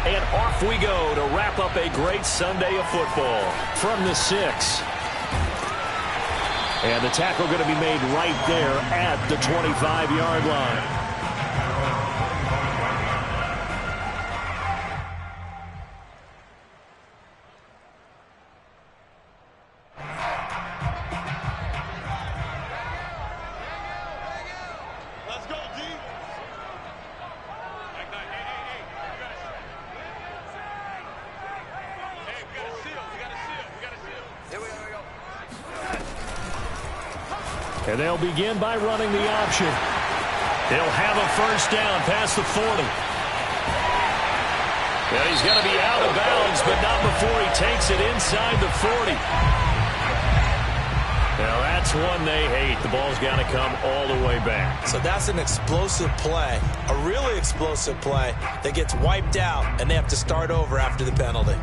And off we go to wrap up a great Sunday of football. From the 6. And the tackle going to be made right there at the 25-yard line. And they'll begin by running the option. He'll have a first down past the 40. And he's going to be out of bounds, but not before he takes it inside the 40. Now that's one they hate. The ball's got to come all the way back. So that's an explosive play, a really explosive play that gets wiped out, and they have to start over after the penalty.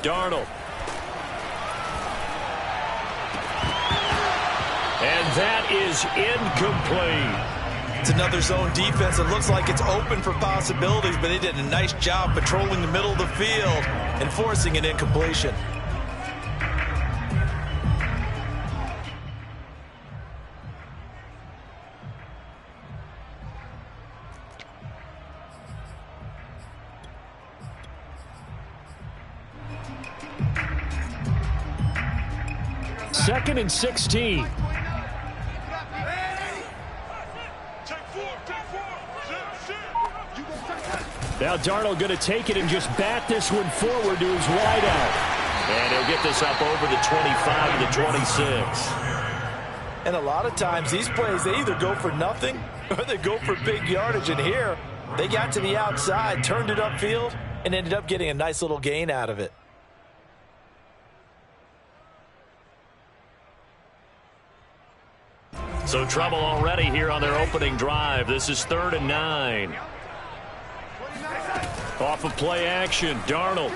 Darnold. And that is incomplete. It's another zone defense. It looks like it's open for possibilities, but they did a nice job patrolling the middle of the field and forcing an incompletion. Second and 16. Now Darnold going to take it and just bat this one forward to his wideout. And he'll get this up over the 25 to the 26. And a lot of times these plays, they either go for nothing or they go for big yardage. And here, they got to the outside, turned it upfield, and ended up getting a nice little gain out of it. So trouble already here on their opening drive. This is 3rd and 9. Off of play action, Darnold.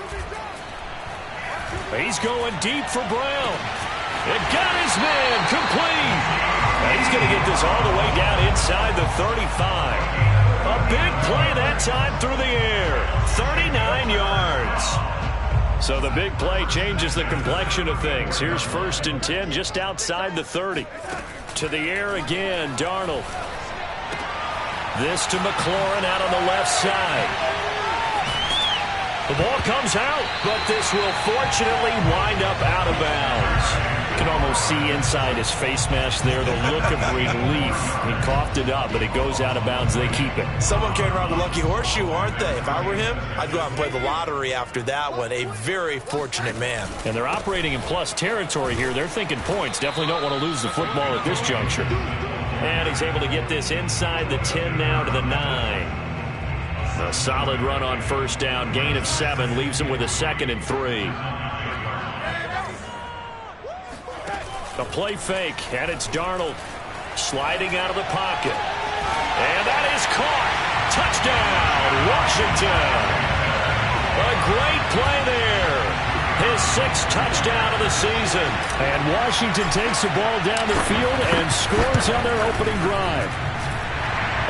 He's going deep for Brown. It got his man complete. And he's going to get this all the way down inside the 35. A big play that time through the air. 39 yards. So the big play changes the complexion of things. Here's 1st and 10 just outside the 30. To the air again, Darnold. This to McLaurin out on the left side. The ball comes out, but this will fortunately wind up out of bounds. You can almost see inside his face mask there the look of relief. He coughed it up, but it goes out of bounds. They keep it. Someone carrying around a lucky horseshoe, aren't they? If I were him, I'd go out and play the lottery after that one. A very fortunate man. And they're operating in plus territory here. They're thinking points. Definitely don't want to lose the football at this juncture. And he's able to get this inside the 10 now to the 9. A solid run on first down. Gain of 7 leaves him with a 2nd and 3. A play fake, and it's Darnold sliding out of the pocket. And that is caught. Touchdown, Washington. A great play there. His 6th touchdown of the season. And Washington takes the ball down the field and scores on their opening drive.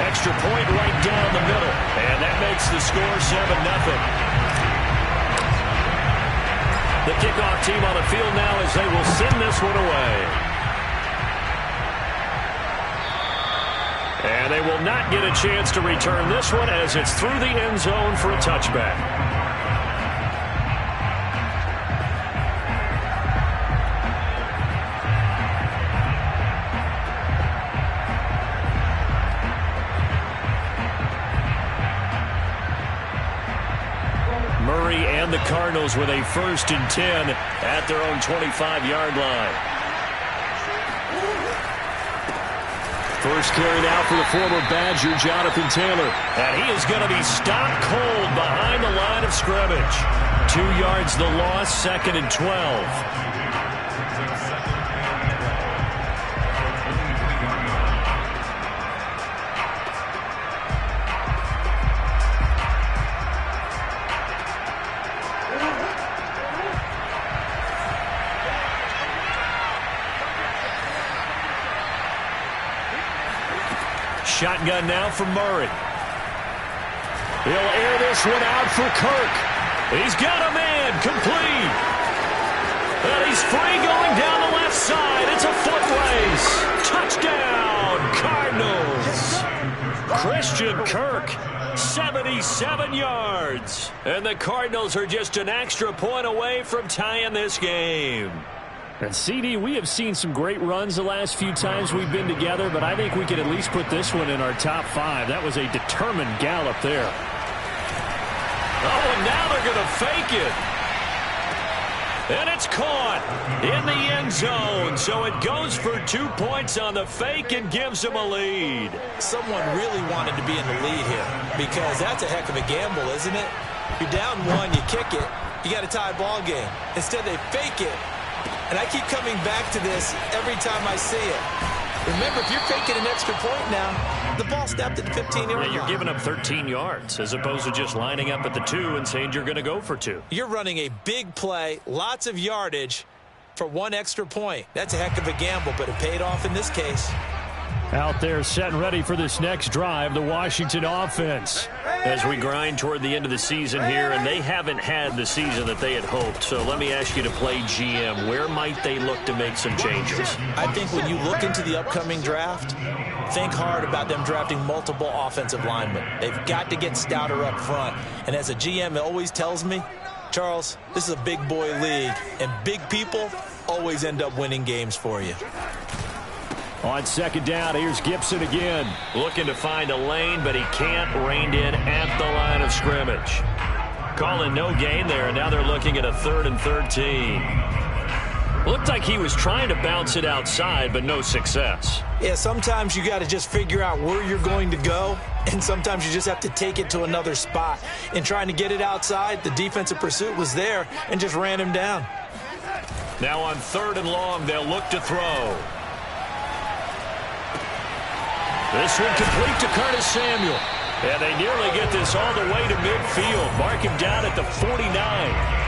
Extra point right down the middle. And that makes the score 7-0. The kickoff team on the field now as they will send this one away. And they will not get a chance to return this one as it's through the end zone for a touchback. And the Cardinals with a 1st and 10 at their own 25-yard line. First carry now for the former Badger, Jonathan Taylor. And he is going to be stopped cold behind the line of scrimmage. 2 yards the loss, 2nd and 12. Shotgun now for Murray. He'll air this one out for Kirk. He's got a man complete. And he's free going down the left side. It's a foot race. Touchdown, Cardinals. Christian Kirk, 77 yards. And the Cardinals are just an extra point away from tying this game. And CD, we have seen some great runs the last few times we've been together, but I think we can at least put this one in our top 5. That was a determined gallop there. Oh, and now they're going to fake it. And it's caught in the end zone. So it goes for 2 points on the fake and gives them a lead. Someone really wanted to be in the lead here because that's a heck of a gamble, isn't it? You're down 1, you kick it, you got a tie ball game. Instead, they fake it. And I keep coming back to this every time I see it. Remember, if you're faking an extra point now, the ball snapped at the 15-yard line. You're giving up 13 yards as opposed to just lining up at the 2 and saying you're going to go for 2. You're running a big play, lots of yardage for 1 extra point. That's a heck of a gamble, but it paid off in this case. Out there set and ready for this next drive, the Washington offense. As we grind toward the end of the season here, and they haven't had the season that they had hoped. So let me ask you to play GM. Where might they look to make some changes? I think when you look into the upcoming draft, think hard about them drafting multiple offensive linemen. They've got to get stouter up front. And as a GM, it always tells me, Charles, this is a big boy league, and big people always end up winning games for you. On 2nd down, here's Gibson again. Looking to find a lane, but he can't. Reined in at the line of scrimmage. Calling no gain there, and now they're looking at a 3rd and 13. Looked like he was trying to bounce it outside, but no success. Yeah, sometimes you got to just figure out where you're going to go, and sometimes you just have to take it to another spot. In trying to get it outside, the defensive pursuit was there and just ran him down. Now on 3rd and long, they'll look to throw. This one complete to Curtis Samuel. And they nearly get this all the way to midfield. Mark him down at the 49.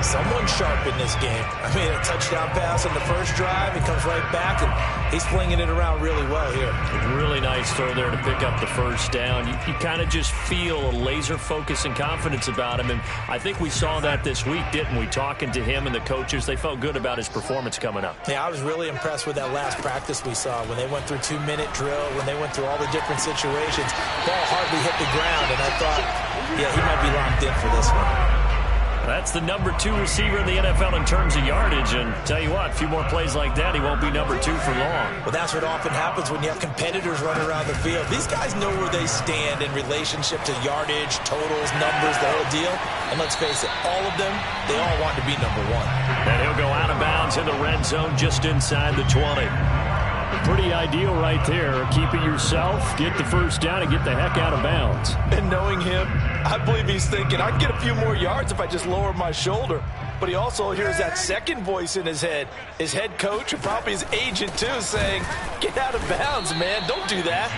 Someone sharp in this game. I mean, a touchdown pass on the first drive. He comes right back, and he's flinging it around really well here. Really nice throw there to pick up the first down. You kind of just feel a laser focus and confidence about him, and I think we saw that this week, didn't we? Talking to him and the coaches, they felt good about his performance coming up. Yeah, I was really impressed with that last practice we saw when they went through 2-minute drill, when they went through all the different situations. Ball hardly hit the ground, and I thought, yeah, he might be locked in for this one. That's the number 2 receiver in the NFL in terms of yardage, and tell you what, a few more plays like that, he won't be number 2 for long. Well, that's what often happens when you have competitors running around the field. These guys know where they stand in relationship to yardage, totals, numbers, the whole deal. And let's face it, all of them, they all want to be number 1. And he'll go out of bounds in the red zone just inside the 20. Pretty ideal right there. Keep it yourself, get the first down, and get the heck out of bounds. And knowing him, I believe he's thinking, I can get a few more yards if I just lower my shoulder. But he also hears that second voice in his head. His head coach and probably his agent, too, saying, get out of bounds, man. Don't do that.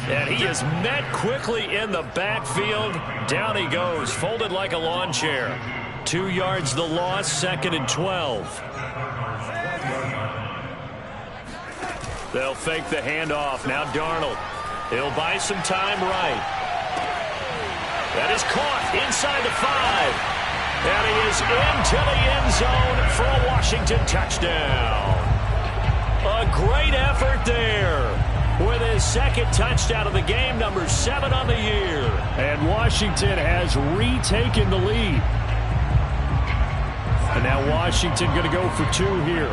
And he is met quickly in the backfield. Down he goes, folded like a lawn chair. 2 yards the loss, 2nd and 12. They'll fake the handoff. Now Darnold. He'll buy some time right. That is caught inside the 5. And he is into the end zone for a Washington touchdown. A great effort there with his 2nd touchdown of the game, number 7 on the year. And Washington has retaken the lead. And now Washington going to go for 2 here.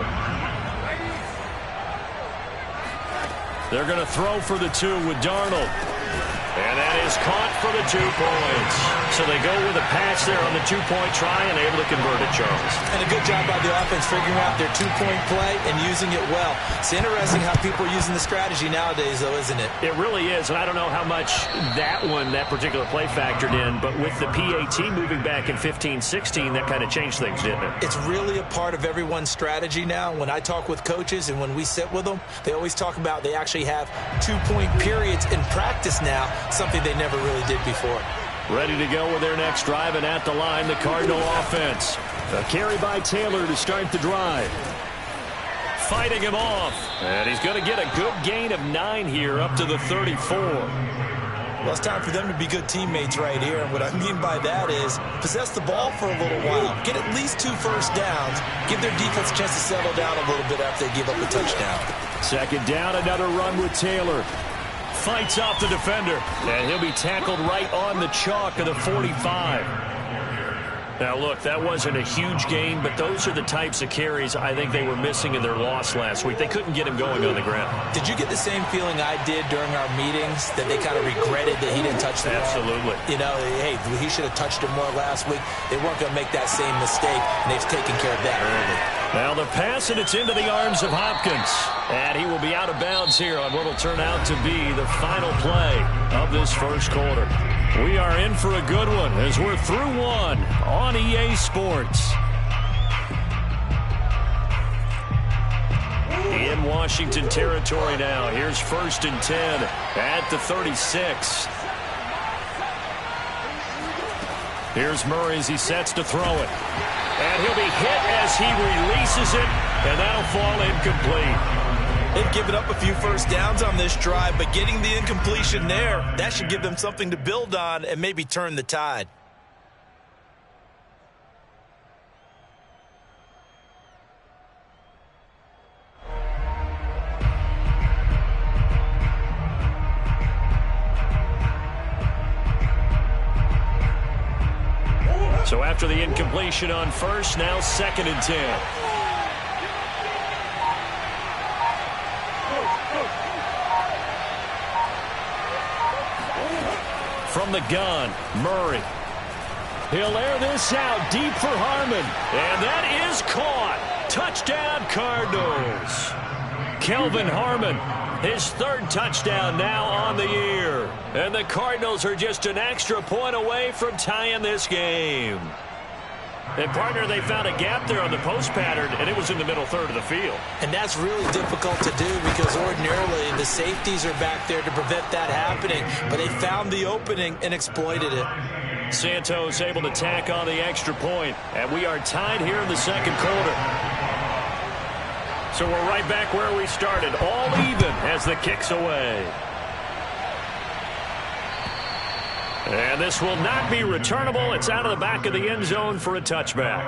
They're going to throw for the 2 with Darnold. And that is caught for the 2 points. So they go with a pass there on the 2-point try and able to convert it, Charles. And a good job by the offense figuring out their 2-point play and using it well. It's interesting how people are using the strategy nowadays, though, isn't it? It really is, and I don't know how much that particular play factored in, but with the PAT moving back in 15-16, that kind of changed things, didn't it? It's really a part of everyone's strategy now. When I talk with coaches and when we sit with them, they always talk about they actually have 2-point periods in practice now, something they never really did before. Ready to go with their next drive, and at the line, the Cardinal offense. A carry by Taylor to start the drive. Fighting him off, and he's going to get a good gain of 9 here up to the 34. Well, it's time for them to be good teammates right here. And what I mean by that is possess the ball for a little while. Get at least 2 first downs. Give their defense a chance to settle down a little bit after they give up a touchdown. Second down, another run with Taylor. Fights off the defender, and he'll be tackled right on the chalk of the 45. Now, look, that wasn't a huge gain, but those are the types of carries I think they were missing in their loss last week. They couldn't get him going on the ground. Did you get the same feeling I did during our meetings, that they kind of regretted that he didn't touch the ball? Absolutely. You know, hey, he should have touched it more last week. They weren't going to make that same mistake, and they've taken care of that early. Now the pass, and it's into the arms of Hopkins. And he will be out of bounds here on what will turn out to be the final play of this first quarter. We are in for a good one as we're through one on EA Sports. In Washington territory now. Here's 1st and 10 at the 36. Here's Murray as he sets to throw it. And he'll be hit as he releases it, and that'll fall incomplete. They've given up a few first downs on this drive, but getting the incompletion there, that should give them something to build on and maybe turn the tide. So after the incompletion on first, now 2nd and 10. From the gun, Murray. He'll air this out deep for Harmon. And that is caught. Touchdown, Cardinals. Kelvin Harmon, his 3rd touchdown now on the year. And the Cardinals are just an extra point away from tying this game. And, partner, they found a gap there on the post pattern, and it was in the middle third of the field. And that's really difficult to do because ordinarily the safeties are back there to prevent that happening. But they found the opening and exploited it. Santos able to tack on the extra point, and we are tied here in the second quarter. So we're right back where we started, all even as the kick's away. And this will not be returnable. It's out of the back of the end zone for a touchback.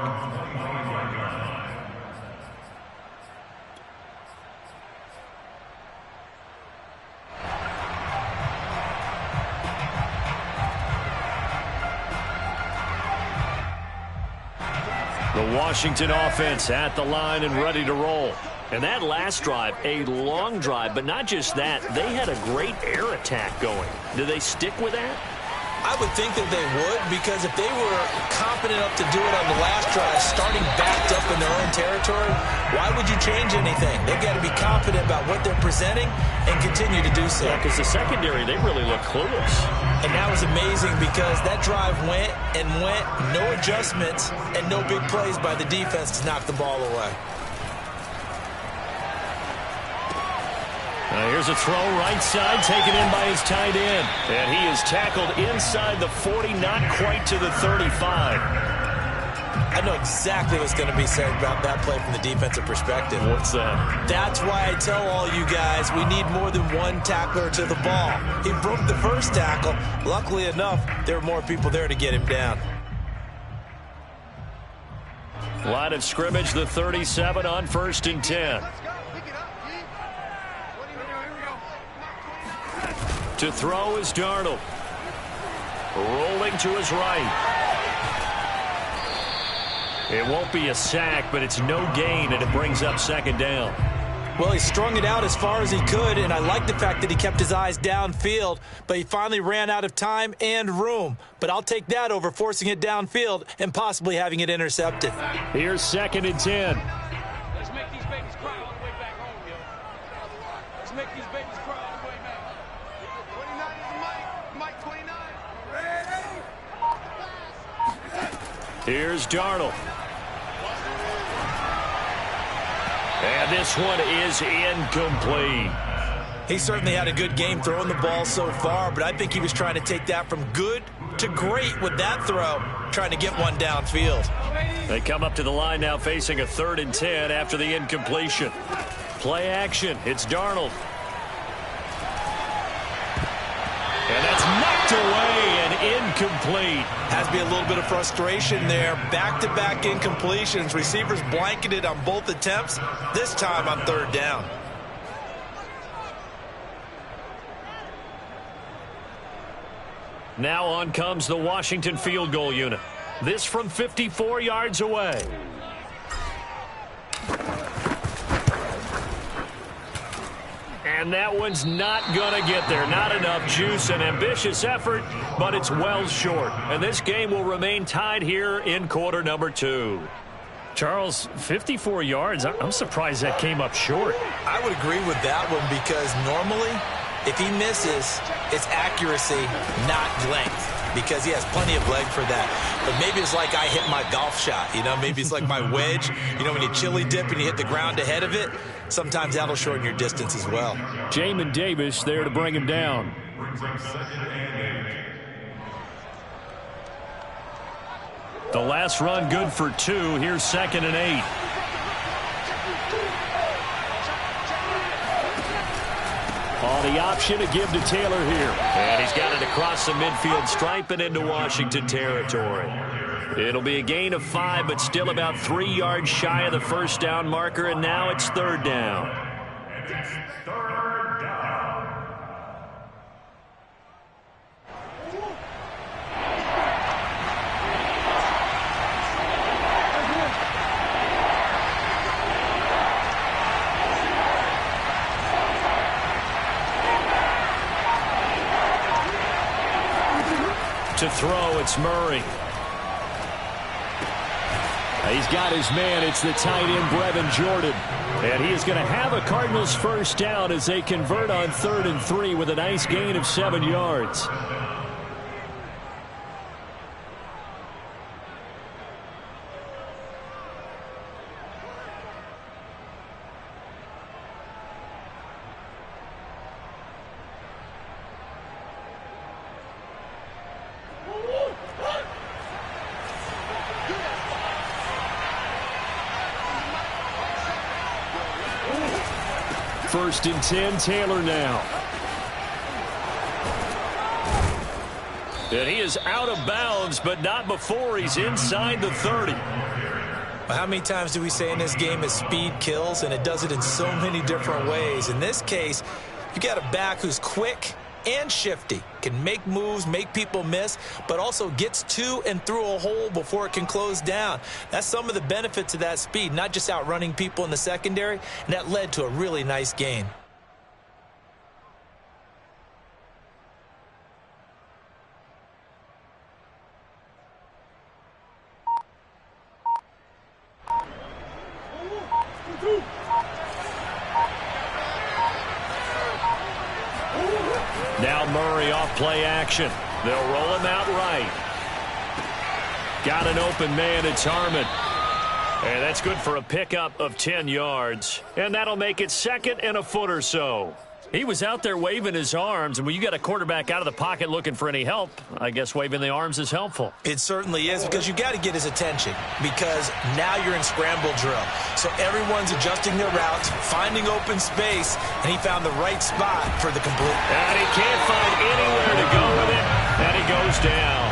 The Washington offense at the line and ready to roll. And that last drive, a long drive, but not just that. They had a great air attack going. Do they stick with that? I would think that they would, because if they were confident enough to do it on the last drive, starting backed up in their own territory, why would you change anything? They've got to be confident about what they're presenting and continue to do so. Yeah, because the secondary, they really look clueless. And that was amazing because that drive went and went, no adjustments, and no big plays by the defense to knock the ball away. Here's a throw right side, taken in by his tight end. And he is tackled inside the 40, not quite to the 35. I know exactly what's going to be said about that play from the defensive perspective. What's that? That's why I tell all you guys we need more than one tackler to the ball. He broke the first tackle. Luckily enough, there were more people there to get him down. Line of scrimmage, the 37 on 1st and 10. To throw is Darnold. Rolling to his right. It won't be a sack, but it's no gain, and it brings up 2nd down. Well, he strung it out as far as he could, and I like the fact that he kept his eyes downfield, but he finally ran out of time and room. But I'll take that over forcing it downfield and possibly having it intercepted. Here's 2nd and 10. Let's make these babies cry all the way back home, yo. Let's make these babies cry all the way back. 29 is Mike 29. Here's Darnold. And this one is incomplete. He certainly had a good game throwing the ball so far, but I think he was trying to take that from good to great with that throw, trying to get one downfield. They come up to the line now facing a 3rd and 10 after the incompletion. Play action. It's Darnold. And that's knocked away and incomplete. Has to be a little bit of frustration there. Back-to-back incompletions. Receivers blanketed on both attempts, this time on 3rd down. Now on comes the Washington field goal unit. This from 54 yards away. And that one's not going to get there. Not enough juice. An ambitious effort, but it's well short. And this game will remain tied here in quarter number 2. Charles, 54 yards. I'm surprised that came up short. I would agree with that one because normally, if he misses, it's accuracy, not length, because he has plenty of leg for that. But maybe it's like I hit my golf shot, you know? Maybe it's like my wedge. You know, when you chili dip and you hit the ground ahead of it, sometimes that'll shorten your distance as well. Jamin Davis there to bring him down. The last run good for 2. Here's 2nd and 8. On the option to give to Taylor here. And he's got it across the midfield stripe and into Washington territory. It'll be a gain of 5, but still about 3 yards shy of the first down marker, and now it's 3rd down. To throw, it's Murray. He's got his man. It's the tight end, Brevin Jordan. And he is going to have a Cardinals first down as they convert on 3rd and 3 with a nice gain of 7 yards. First and 10, Taylor now. And he is out of bounds, but not before he's inside the 30. Well, how many times do we say in this game is speed kills, and it does it in so many different ways. In this case, you got a back who's quick and shifty, can make moves, make people miss, but also gets to and through a hole before it can close down. That's some of the benefits of that speed, not just outrunning people in the secondary, and that led to a really nice gain. Now Murray off play action. They'll roll him out right. Got an open man. It's Harmon. And that's good for a pickup of 10 yards. And that'll make it 2nd and a foot or so. He was out there waving his arms, and when you got a quarterback out of the pocket looking for any help, I guess waving the arms is helpful. It certainly is, because you got to get his attention, because now you're in scramble drill. So everyone's adjusting their routes, finding open space, and he found the right spot for the complete. And he can't find anywhere to go with it, and he goes down.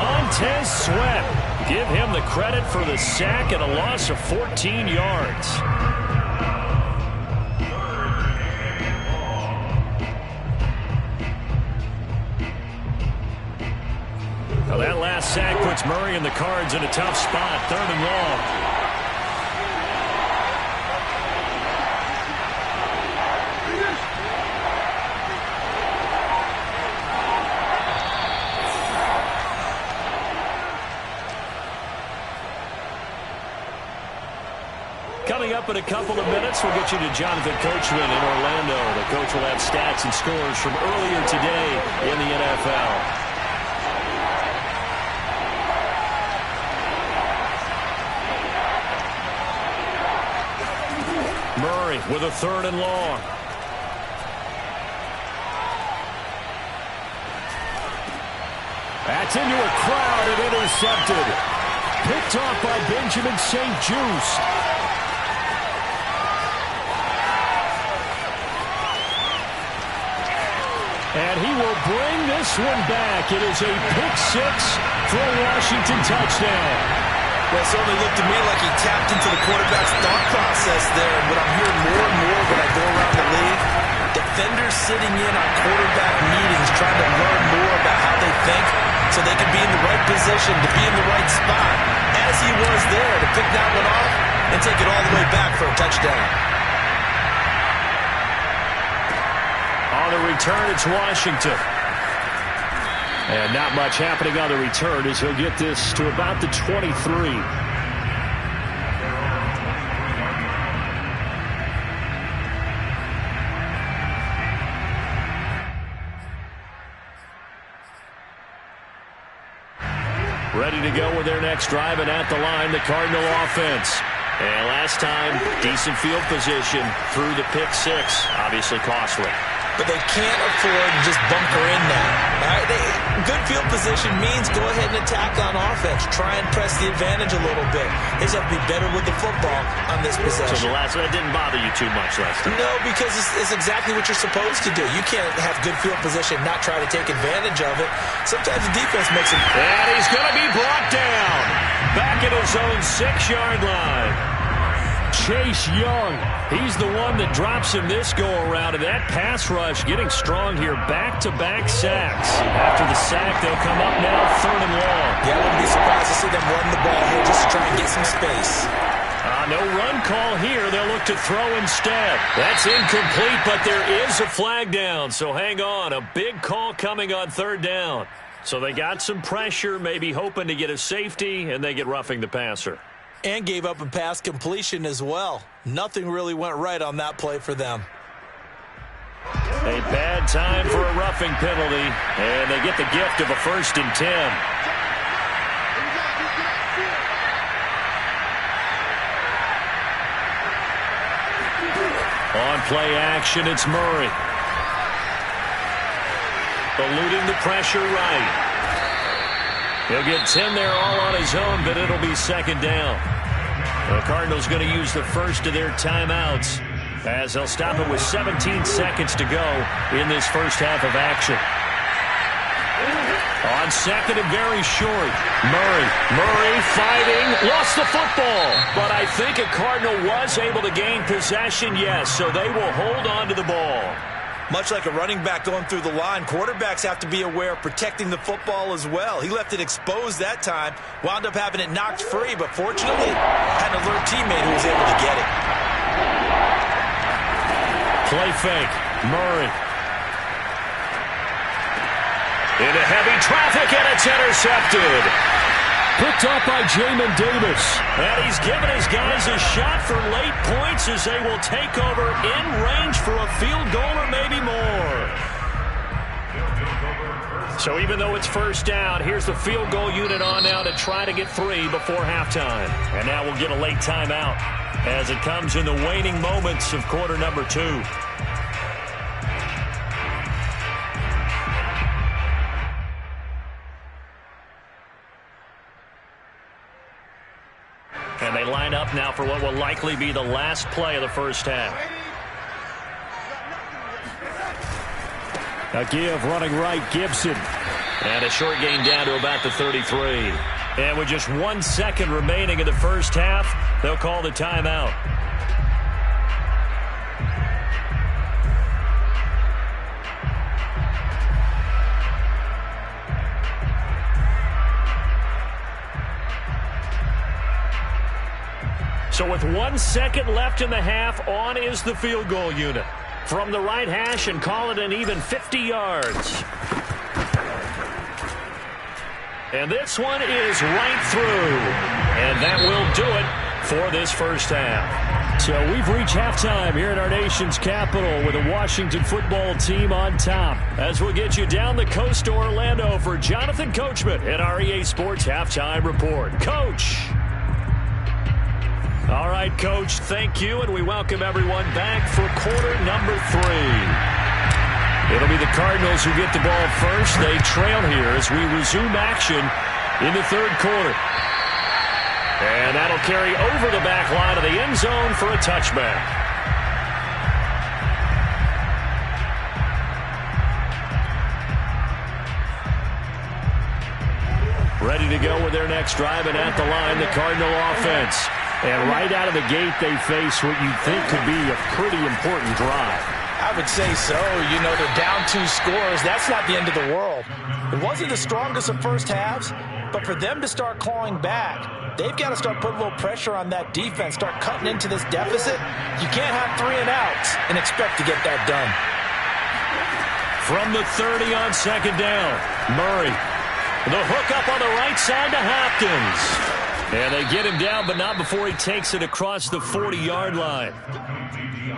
Montez Sweat, give him the credit for the sack and a loss of 14 yards. Now that last sack puts Murray and the Cards in a tough spot, 3rd and long. Coming up in a couple of minutes, we'll get you to Jonathan Coachman in Orlando. The coach will have stats and scores from earlier today in the NFL. Murray with a 3rd and long. That's into a crowd and intercepted. Picked off by Benjamin St. Juste. And he will bring this one back. It is a pick 6 for a Washington touchdown. Well, it certainly looked to me like he tapped into the quarterback's thought process there. And what I'm hearing more and more when I go around the league, defenders sitting in on quarterback meetings trying to learn more about how they think so they can be in the right position to be in the right spot, as he was there, to pick that one off and take it all the way back for a touchdown. On the return, it's Washington. And not much happening on the return as he'll get this to about the 23. Ready to go with their next drive, and at the line, the Cardinal offense. And last time, decent field position through the pick 6. Obviously costly. But they can't afford to just bunker in now. All right? Good field position means go ahead and attack on offense. Try and press the advantage a little bit. They just have to be better with the football on this possession. So that didn't bother you too much last time? No, because it's exactly what you're supposed to do. You can't have good field position and not try to take advantage of it. Sometimes the defense makes it. And he's going to be brought down. Back at his own 6-yard line. Chase Young, he's the one that drops him this go-around, and that pass rush getting strong here. Back-to-back sacks. After the sack, they'll come up now 3rd and long. Yeah, I wouldn't be surprised to see them run the ball here just to try and get some space. No run call here. They'll look to throw instead. That's incomplete, but there is a flag down, so hang on. A big call coming on 3rd down. So they got some pressure, maybe hoping to get a safety, and they get roughing the passer. And gave up a pass completion as well. Nothing really went right on that play for them. A bad time for a roughing penalty, and they get the gift of a 1st and 10. On play action, it's Murray. Eluding the pressure right. He'll get 10 there all on his own, but it'll be 2nd down. The Cardinals going to use the first of their timeouts as they'll stop it with 17 seconds to go in this first half of action. On 2nd and very short, Murray fighting, lost the football. But I think a Cardinal was able to gain possession, yes, so they will hold on to the ball. Much like a running back going through the line, quarterbacks have to be aware of protecting the football as well. He left it exposed that time, wound up having it knocked free, but fortunately had an alert teammate who was able to get it. Play fake, Murray. Into heavy traffic, and it's intercepted. Picked off by Jamin Davis. And he's given his guys a shot for late points as they will take over in range for a field goal or maybe more. So even though it's 1st down, here's the field goal unit on now to try to get 3 before halftime. And now we'll get a late timeout as it comes in the waning moments of quarter number 2. And they line up now for what will likely be the last play of the first half. A give running right, Gibson. And a short gain down to about the 33. And with just 1 second remaining in the first half, they'll call the timeout. So with 1 second left in the half, on is the field goal unit. From the right hash and call it an even 50 yards. And this one is right through. And that will do it for this first half. So we've reached halftime here in our nation's capital with the Washington football team on top. As we'll get you down the coast to Orlando for Jonathan Coachman at our EA Sports Halftime Report. Coach. All right, Coach, thank you, and we welcome everyone back for quarter number 3. It'll be the Cardinals who get the ball first. They trail here as we resume action in the third quarter. And that'll carry over the back line of the end zone for a touchback. Ready to go with their next drive, and at the line, the Cardinal offense. And right out of the gate, they face what you'd think could be a pretty important drive. I would say so. You know, they're down 2 scores. That's not the end of the world. It wasn't the strongest of first halves, but for them to start clawing back, they've got to start putting a little pressure on that defense, start cutting into this deficit. You can't have 3 and outs and expect to get that done. From the 30 on second down, Murray. The hook up on the right side to Hopkins. And they get him down, but not before he takes it across the 40-yard line.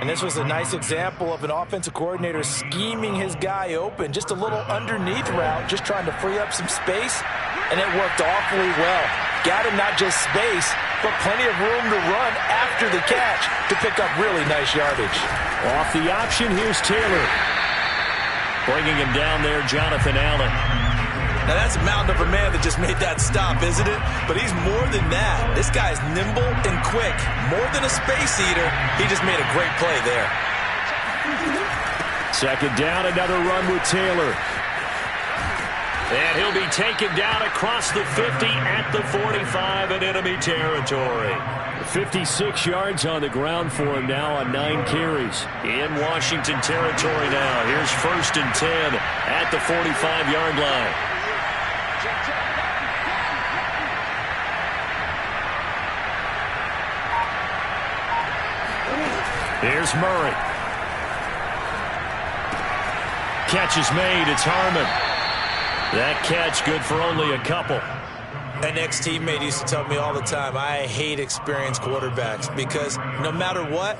And this was a nice example of an offensive coordinator scheming his guy open. Just a little underneath route, just trying to free up some space, and it worked awfully well. Got him not just space, but plenty of room to run after the catch to pick up really nice yardage. Off the option, here's Taylor. Bringing him down there, Jonathan Allen. Now, that's a mountain of a man that just made that stop, isn't it? But he's more than that. This guy's nimble and quick. More than a space eater, he just made a great play there. Second down, another run with Taylor. And he'll be taken down across the 50 at the 45 in enemy territory. 56 yards on the ground for him now on 9 carries. In Washington territory now. Here's 1st and 10 at the 45-yard line. Here's Murray. Catch is made. It's Harmon. That catch good for only a couple. An ex-teammate used to tell me all the time, I hate experienced quarterbacks because no matter what,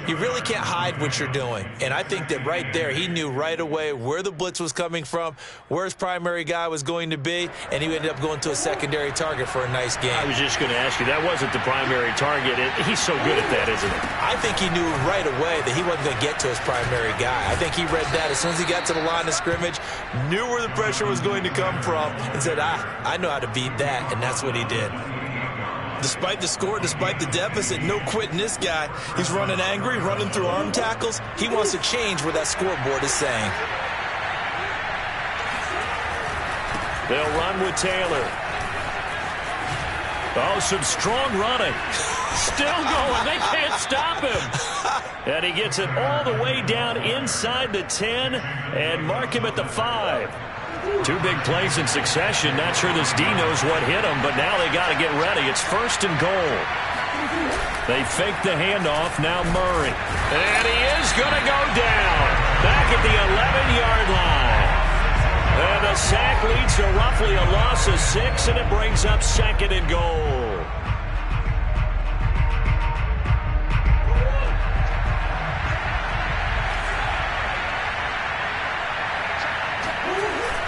you really can't hide what you're doing. And I think that right there, he knew right away where the blitz was coming from, where his primary guy was going to be, and he ended up going to a secondary target for a nice game. I was just going to ask you, that wasn't the primary target. He's so good at that, isn't he? I think he knew right away that he wasn't going to get to his primary guy. I think he read that as soon as he got to the line of scrimmage, knew where the pressure was going to come from, and said, I know how to beat that, and that's what he did. Despite the score, despite the deficit, no quitting this guy. He's running angry, running through arm tackles. He wants to change what that scoreboard is saying. They'll run with Taylor. Oh, some strong running. Still going. They can't stop him. And he gets it all the way down inside the 10 and mark him at the 5. 2 big plays in succession. Not sure this D knows what hit him, but now they got to get ready. It's 1st and goal. They fake the handoff. Now Murray. And he is going to go down. Back at the 11-yard line. And the sack leads to roughly a loss of 6, and it brings up 2nd and goal.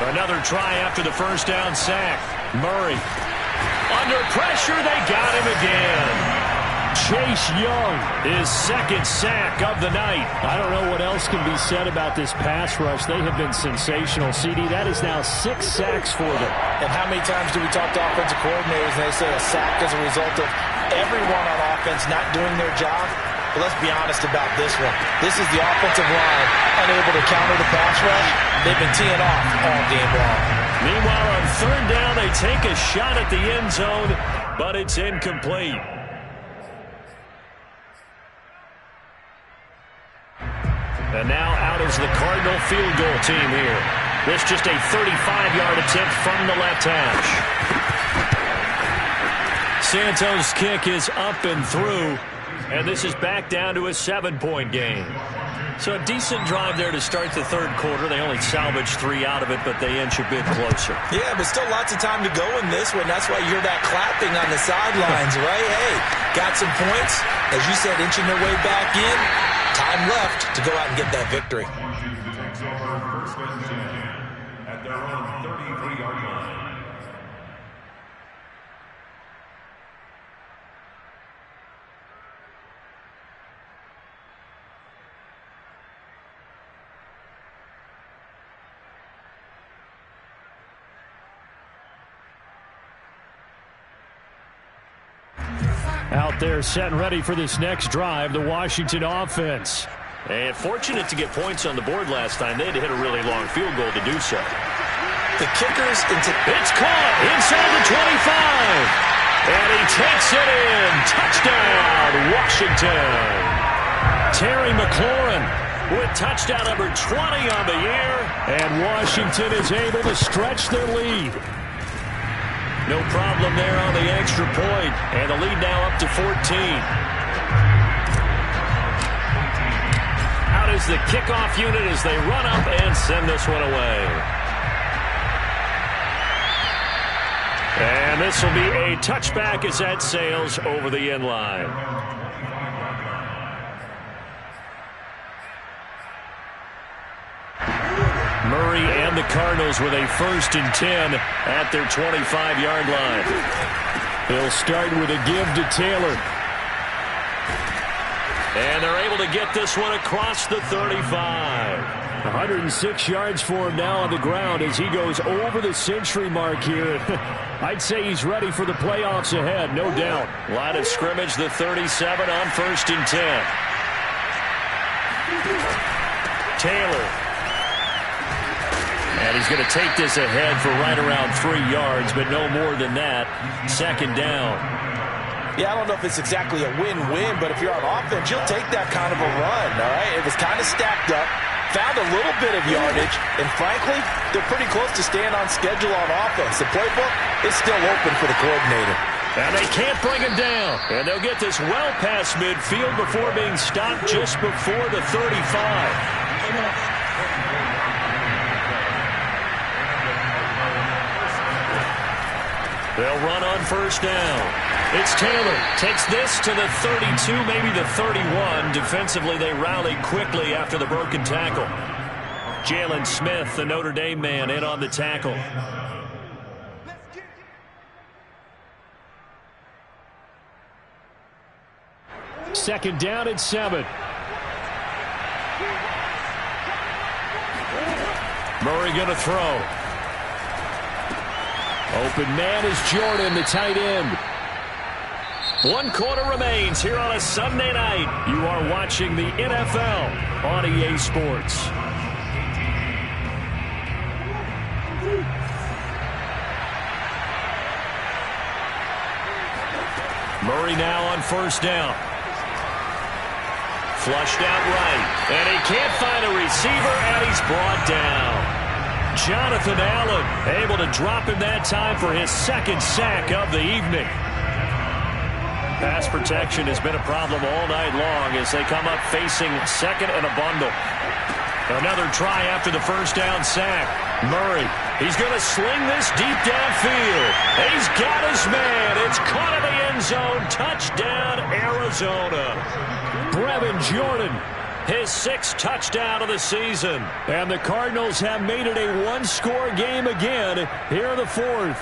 Another try after the first down sack. Murray. Under pressure, they got him again. Chase Young, his 2nd sack of the night. I don't know what else can be said about this pass rush. They have been sensational. CD, that is now 6 sacks for them. And how many times do we talk to offensive coordinators and they say a sack is a result of everyone on offense not doing their job? But let's be honest about this one. This is the offensive line unable to counter the pass rush. They've been teeing off all game long. Meanwhile, on 3rd down, they take a shot at the end zone, but it's incomplete. And now out is the Cardinal field goal team here. This just a 35-yard attempt from the left hash. Santos' kick is up and through, and this is back down to a 7-point game. So a decent drive there to start the third quarter. They only salvaged 3 out of it, but they inch a bit closer. Yeah, but still lots of time to go in this one. That's why you hear that clapping on the sidelines, right? Hey, got some points. As you said, inching their way back in. Time left to go out and get that victory. At their own 33-yard line. Out there set and ready for this next drive, the Washington offense. And fortunate to get points on the board last time. They had to hit a really long field goal to do so. The kicker's into... It's caught inside the 25. And he takes it in. Touchdown, Washington. Terry McLaurin with touchdown number 20 on the year. And Washington is able to stretch their lead. No problem there on the extra point. And the lead now up to 14. Out is the kickoff unit as they run up and send this one away. And this will be a touchback as that sails over the end line. Murray and the Cardinals with a 1st and 10 at their 25-yard line. He'll start with a give to Taylor. And they're able to get this one across the 35. 106 yards for him now on the ground as he goes over the century mark here. I'd say he's ready for the playoffs ahead, no doubt. Line of scrimmage, the 37 on 1st and 10. Taylor. And he's going to take this ahead for right around 3 yards, but no more than that. 2nd down. Yeah, I don't know if it's exactly a win-win, but if you're on offense, you'll take that kind of a run, all right? It was kind of stacked up, found a little bit of yardage, and frankly, they're pretty close to staying on schedule on offense. The playbook is still open for the coordinator. And they can't bring him down. And they'll get this well past midfield before being stopped just before the 35. They'll run on 1st down. It's Taylor. Takes this to the 32, maybe the 31. Defensively, they rally quickly after the broken tackle. Jalen Smith, the Notre Dame man, in on the tackle. Second down and 7. Murray going to throw. Open man is Jordan, the tight end. 1 quarter remains here on a Sunday night. You are watching the NFL on EA Sports. Murray now on 1st down. Flushed out right. And he can't find a receiver, and he's brought down. Jonathan Allen able to drop him that time for his 2nd sack of the evening. Pass protection has been a problem all night long as they come up facing 2nd and a bundle. Another try after the 1st down sack. Murray, he's going to sling this deep downfield. He's got his man. It's caught in the end zone. Touchdown, Arizona. Brevin Jordan, his 6th touchdown of the season. And the Cardinals have made it a 1-score game again here in the 4th.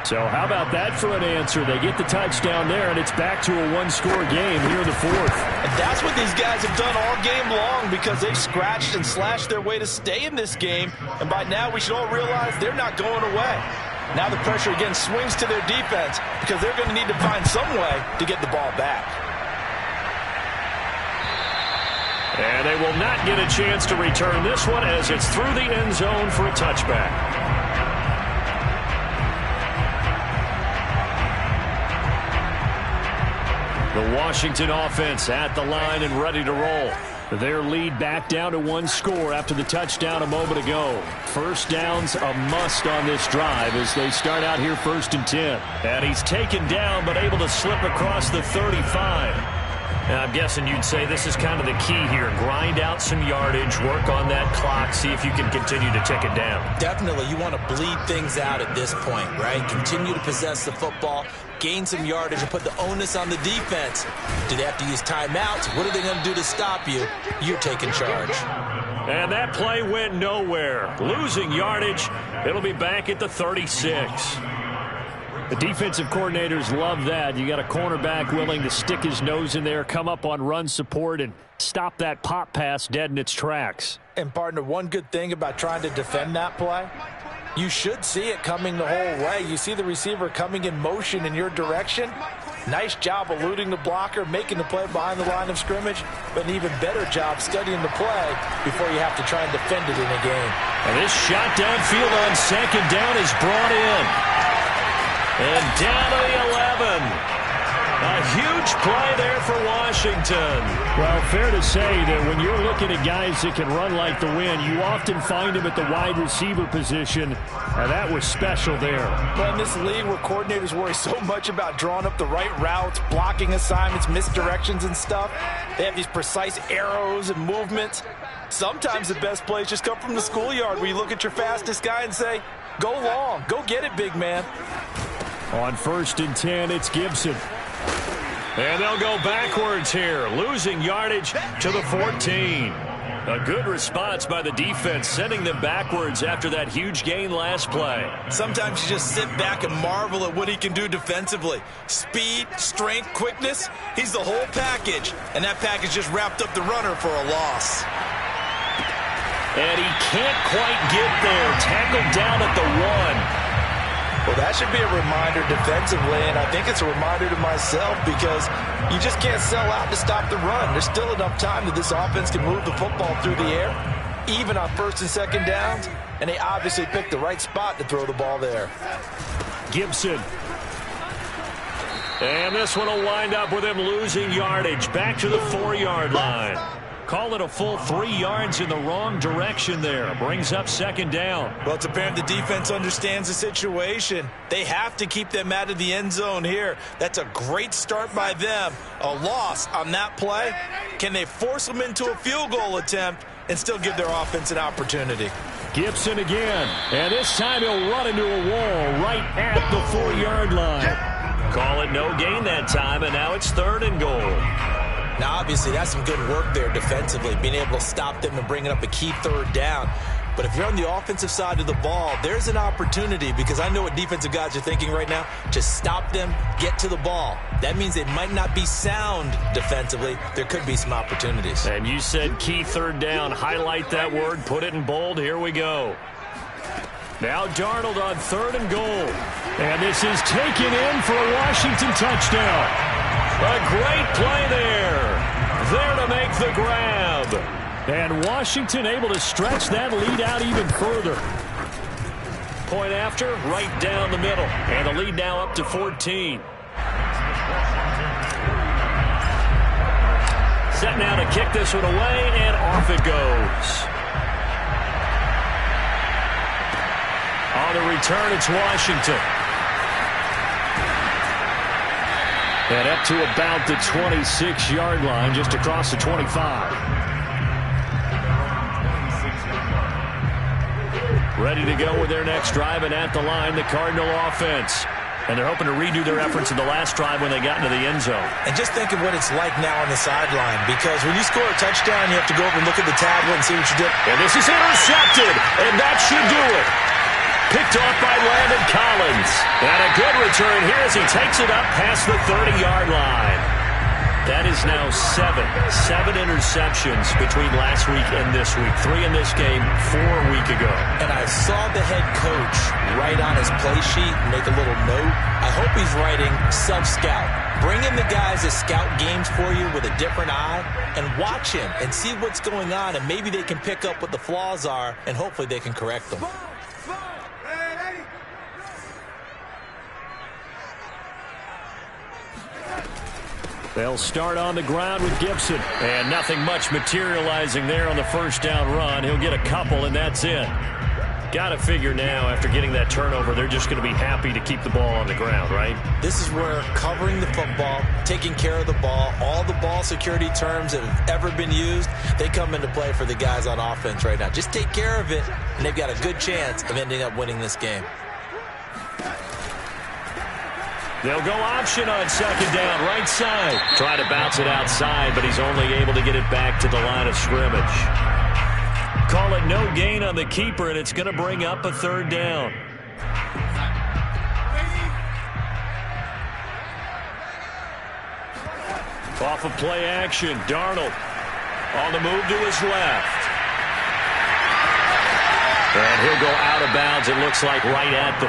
So how about that for an answer? They get the touchdown there, and it's back to a 1-score game here in the 4th. And that's what these guys have done all game long because they've scratched and slashed their way to stay in this game. And by now we should all realize they're not going away. Now the pressure again swings to their defense because they're going to need to find some way to get the ball back. And they will not get a chance to return this one as it's through the end zone for a touchback. The Washington offense at the line and ready to roll. Their lead back down to 1 score after the touchdown a moment ago. 1st down's a must on this drive as they start out here 1st and 10. And he's taken down but able to slip across the 35. I'm guessing you'd say this is kind of the key here. Grind out some yardage, work on that clock, see if you can continue to tick it down. Definitely, you want to bleed things out at this point, right? Continue to possess the football, gain some yardage, and put the onus on the defense. Do they have to use timeouts? What are they going to do to stop you? You're taking charge. And that play went nowhere. Losing yardage. It'll be back at the 36. The defensive coordinators love that. You got a cornerback willing to stick his nose in there, come up on run support, and stop that pop pass dead in its tracks. And, partner, one good thing about trying to defend that play, you should see it coming the whole way. You see the receiver coming in motion in your direction. Nice job eluding the blocker, making the play behind the line of scrimmage, but an even better job studying the play before you have to try and defend it in a game. And this shot downfield on second down is brought in. And down to the 11. A huge play there for Washington. Well, fair to say that when you're looking at guys that can run like the wind, you often find them at the wide receiver position, and that was special there. Well, in this league where coordinators worry so much about drawing up the right routes, blocking assignments, misdirections and stuff, they have these precise arrows and movements. Sometimes the best plays just come from the schoolyard where you look at your fastest guy and say, go long, go get it, big man. On 1st and 10, it's Gibson. And they'll go backwards here, losing yardage to the 14. A good response by the defense, sending them backwards after that huge gain last play. Sometimes you just sit back and marvel at what he can do defensively. Speed, strength, quickness, he's the whole package. And that package just wrapped up the runner for a loss. And he can't quite get there. Tackled down at the 1. Well, that should be a reminder defensively, and I think it's a reminder to myself because you just can't sell out to stop the run. There's still enough time that this offense can move the football through the air, even on 1st and 2nd downs, and they obviously picked the right spot to throw the ball there. Gibson. And this one will wind up with him losing yardage back to the 4-yard line. Call it a full 3 yards in the wrong direction there. Brings up 2nd down. Well, it's apparent the defense understands the situation. They have to keep them out of the end zone here. That's a great start by them. A loss on that play. Can they force them into a field goal attempt and still give their offense an opportunity? Gibson again. And this time he'll run into a wall right at the 4-yard line. Call it no gain that time, and now it's 3rd and goal. Now, obviously, that's some good work there defensively, being able to stop them and bringing up a key 3rd down. But if you're on the offensive side of the ball, there's an opportunity because I know what defensive guys are thinking right now. Just stop them, get to the ball. That means they might not be sound defensively. There could be some opportunities. And you said key 3rd down. Highlight that word, put it in bold. Here we go. Now Darnold on 3rd and goal. And this is taken in for a Washington touchdown. A great play there. There to make the grab. And Washington able to stretch that lead out even further. Point after, right down the middle. And the lead now up to 14. Set now to kick this one away, and off it goes. On the return, it's Washington. And up to about the 26-yard line, just across the 25. Ready to go with their next drive, and at the line, the Cardinal offense. And they're hoping to redo their efforts in the last drive when they got into the end zone. And just think of what it's like now on the sideline, because when you score a touchdown, you have to go over and look at the tablet and see what you did. And this is intercepted, and that should do it. Picked off by Landon Collins. And a good return here as he takes it up past the 30-yard line. That is now 7 interceptions between last week and this week. 3 in this game, 4 a week ago. And I saw the head coach write on his play sheet, make a little note. I hope he's writing self-scout. Bring in the guys that scout games for you with a different eye and watch him and see what's going on, and maybe they can pick up what the flaws are, and hopefully they can correct them. They'll start on the ground with Gibson. And nothing much materializing there on the 1st down run. He'll get a couple, and that's it. Got to figure now, after getting that turnover, they're just going to be happy to keep the ball on the ground, right? This is where covering the football, taking care of the ball, all the ball security terms that have ever been used, they come into play for the guys on offense right now. Just take care of it, and they've got a good chance of ending up winning this game. They'll go option on second down, right side. Trying to bounce it outside, but he's only able to get it back to the line of scrimmage. Call it no gain on the keeper, and it's going to bring up a third down. Off of play action, Darnold on the move to his left. And he'll go out of bounds, it looks like, right at the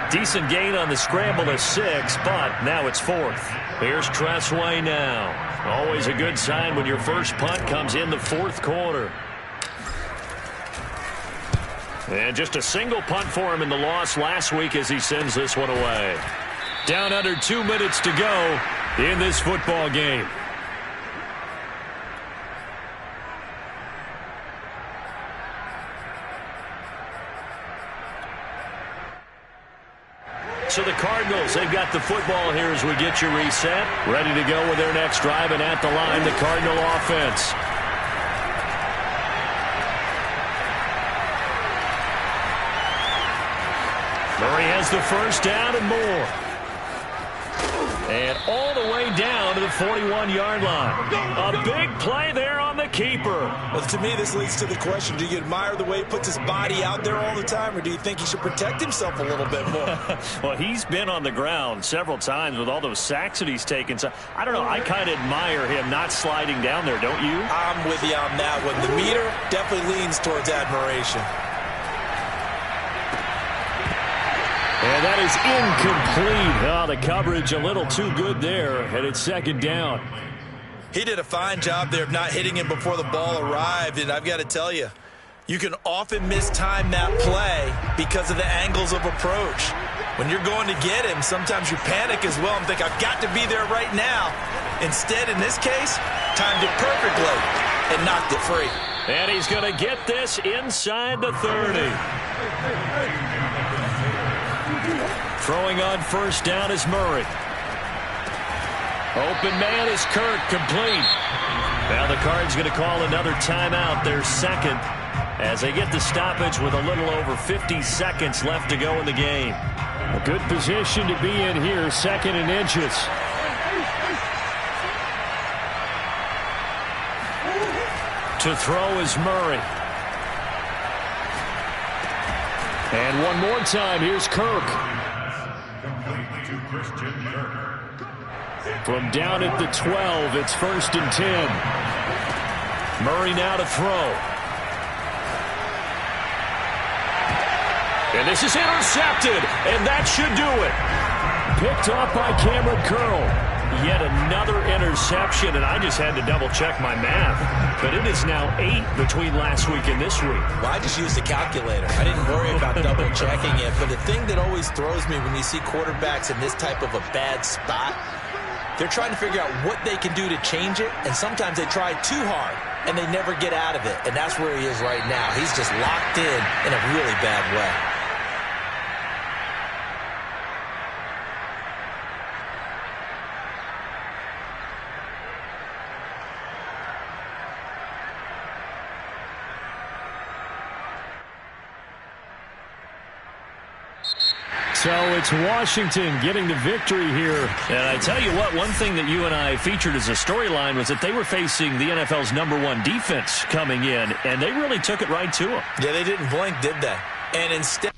40. Decent gain on the scramble to 6, but now it's 4th. Here's Tressway now. Always a good sign when your first punt comes in the 4th quarter. And just a single punt for him in the loss last week as he sends this one away. Down under 2 minutes to go in this football game. So the Cardinals, they've got the football here as we get you reset. Ready to go with their next drive, and at the line, the Cardinal offense. Murray has the first down and more. And all the way down to the 41-yard line. A big play there on the keeper. Well, to me, this leads to the question, do you admire the way he puts his body out there all the time, or do you think he should protect himself a little bit more? Well, he's been on the ground several times with all those sacks that he's taken. So, I don't know, I kind of admire him not sliding down there, don't you? I'm with you on that one. The meter definitely leans towards admiration. And that is incomplete. Oh, the coverage a little too good there, and it's second down. He did a fine job there of not hitting him before the ball arrived, and I've got to tell you, you can often mistime that play because of the angles of approach. When you're going to get him, sometimes you panic as well and think, I've got to be there right now. Instead, in this case, timed it perfectly and knocked it free. And he's going to get this inside the 30. Throwing on first down is Murray. Open man is Kirk, complete. Now the Cards going to call another timeout, their second, as they get the stoppage with a little over 50 seconds left to go in the game. A good position to be in here, 2nd and inches. To throw is Murray. And one more time, here's Kirk. From down at the 12, it's 1st and 10. Murray now to throw. And this is intercepted, and that should do it. Picked off by Cameron Curl. Yet another interception, and I just had to double-check my math. But it is now 8 between last week and this week. Well, I just used a calculator. I didn't worry about double-checking it. But the thing that always throws me when you see quarterbacks in this type of a bad spot, they're trying to figure out what they can do to change it, and sometimes they try too hard, and they never get out of it. And that's where he is right now. He's just locked in a really bad way. So it's Washington getting the victory here. And I tell you what, one thing that you and I featured as a storyline was that they were facing the NFL's #1 defense coming in, and they really took it right to them. Yeah, they didn't blink, did they? And instead...